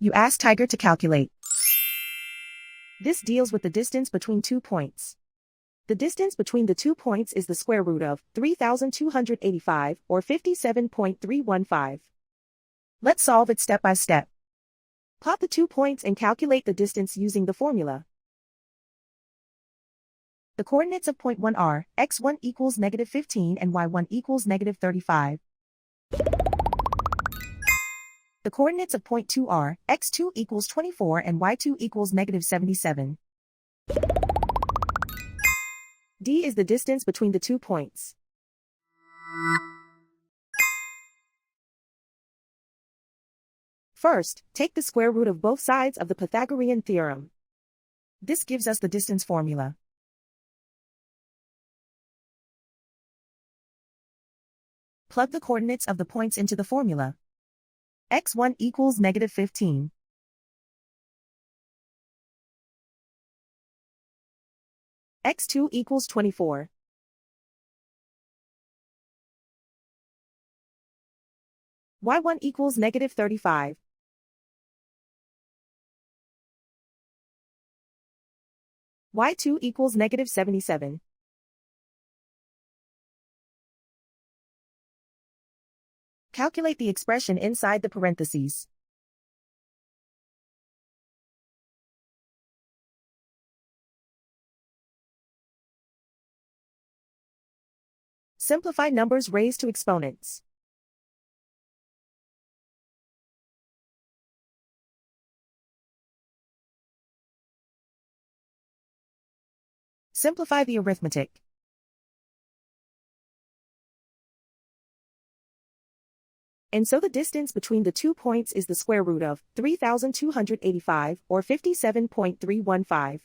You ask Tiger to calculate. This deals with the distance between 2 points. The distance between the 2 points is the square root of 3,285, or 57.315. Let's solve it step by step. Plot the 2 points and calculate the distance using the formula. The coordinates of point 1 are x1 equals -15 and y1 equals -35. The coordinates of point 2 are x2 equals 24 and y2 equals -77. D is the distance between the 2 points. First, take the square root of both sides of the Pythagorean theorem. This gives us the distance formula. Plug the coordinates of the points into the formula. x1 equals -15. x2 equals 24. y1 equals -35. y2 equals -77. Calculate the expression inside the parentheses. Simplify numbers raised to exponents. Simplify the arithmetic. And so the distance between the 2 points is the square root of 3,285, or 57.315.